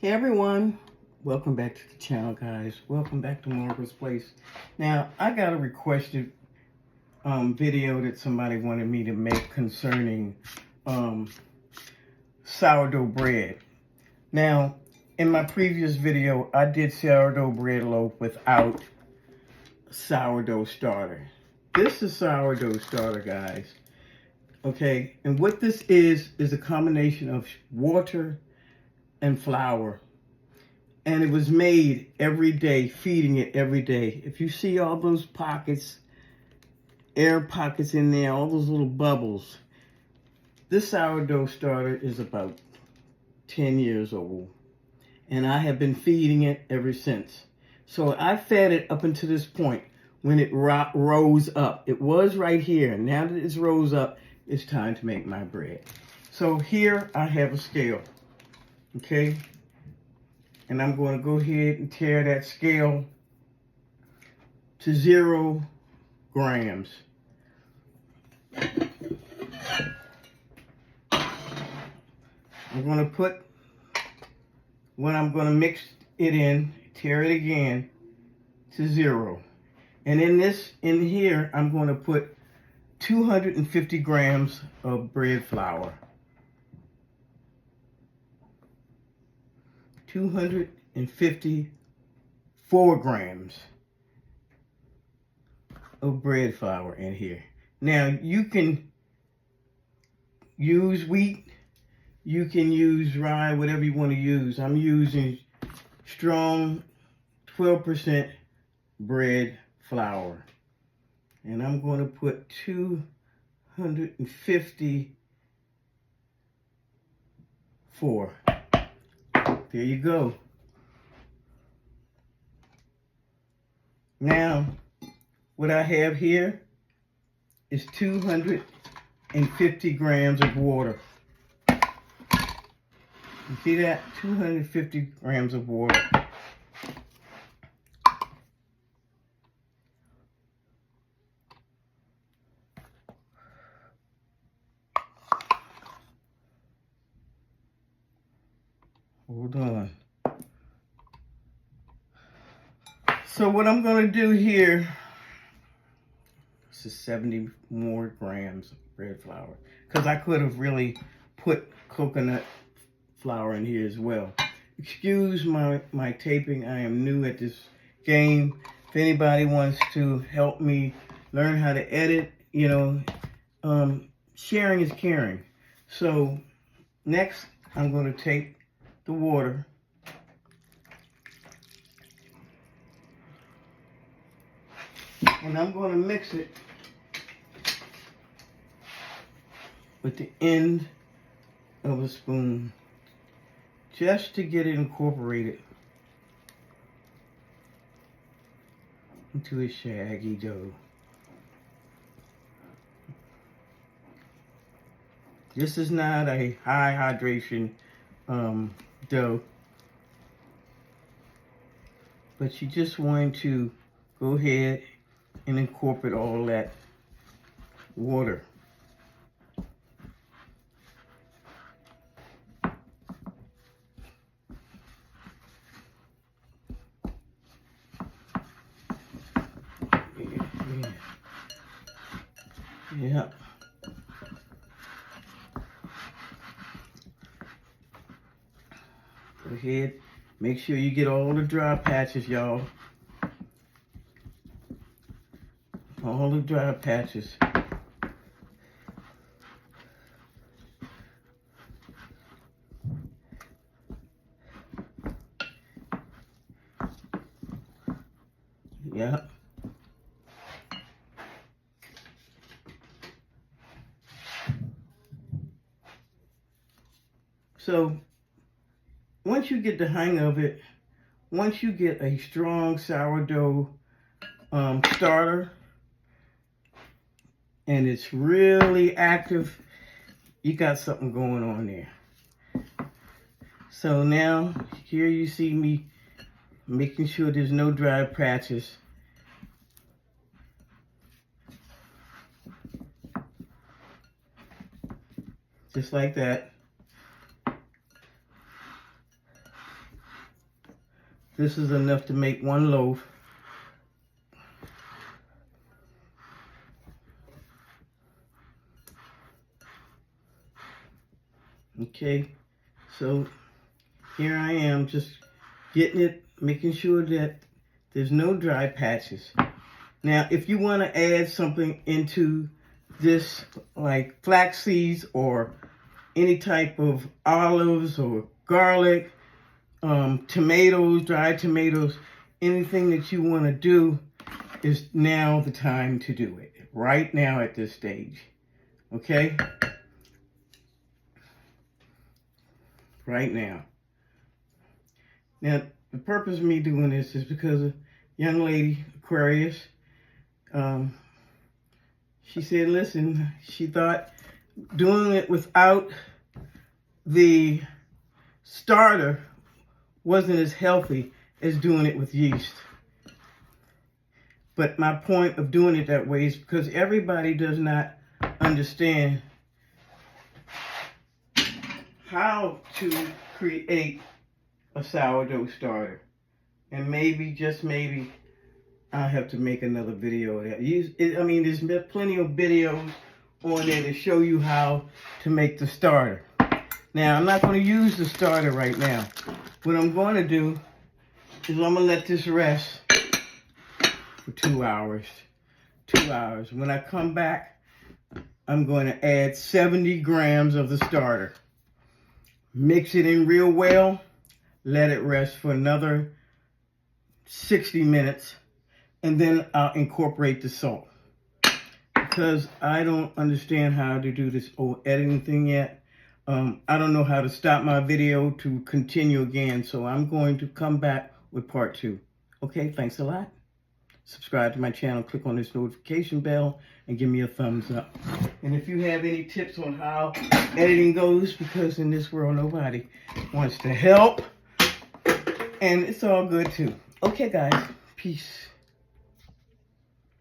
Hey everyone, welcome back to the channel, guys. Welcome back to Margaret's Place. Now, I got a requested video that somebody wanted me to make concerning sourdough bread. Now, in my previous video, I did sourdough bread loaf without sourdough starter. This is sourdough starter, guys. Okay, and what this is a combination of water and flour. And it was made every day, feeding it every day. If you see all those pockets, air pockets in there, all those little bubbles, this sourdough starter is about 10 years old. And I have been feeding it ever since. So I fed it up until this point when it rose up. It was right here. Now that it's rose up, it's time to make my bread. So here I have a scale. Okay, and I'm going to go ahead and tear that scale to 0 grams. I'm going to put, when I'm going to mix it in, tear it again to 0. And in here, I'm going to put 250 grams of bread flour. 254 grams of bread flour in here. Now, you can use wheat, you can use rye, whatever you want to use. I'm using strong 12% bread flour. And I'm going to put 254. There you go. Now, what I have here is 250 grams of water. You see that? 250 grams of water. Hold on. So what I'm going to do here, this is 70 more grams of bread flour, because I could have really put coconut flour in here as well. Excuse my taping. I am new at this game. If anybody wants to help me learn how to edit, you know, sharing is caring. So next, I'm going to take the water and I'm going to mix it with the end of a spoon just to get it incorporated into a shaggy dough. This is not a high hydration dough, but you just want to go ahead and incorporate all that water. Yeah. Go ahead, make sure you get all the dry patches, y'all. All the dry patches. Yeah. So, once you get the hang of it, once you get a strong sourdough starter, and it's really active, you got something going on there. So now, here you see me making sure there's no dry patches. Just like that. This is enough to make one loaf. Okay, so here I am just getting it, making sure that there's no dry patches. Now, if you want to add something into this, like flax seeds or any type of olives or garlic, tomatoes, dried tomatoes, anything that you want to do, is now the time to do it. Right now at this stage. Okay? Right now. Now, the purpose of me doing this is because a young lady, Aquarius, she said, listen, she thought doing it without the starter wasn't as healthy as doing it with yeast. But my point of doing it that way is because everybody does not understand how to create a sourdough starter. And maybe, just maybe, I'll have to make another video of that. I mean, there's plenty of videos on there to show you how to make the starter. Now, I'm not going to use the starter right now. What I'm going to do is I'm going to let this rest for 2 hours. 2 hours. When I come back, I'm going to add 70 grams of the starter. Mix it in real well. Let it rest for another 60 minutes. And then I'll incorporate the salt. Because I don't understand how to do this editing thing yet. I don't know how to stop my video to continue again. So I'm going to come back with part 2. Okay, thanks a lot. Subscribe to my channel, click on this notification bell, and give me a thumbs up. And if you have any tips on how editing goes, because in this world nobody wants to help, and it's all good too. Okay guys, peace.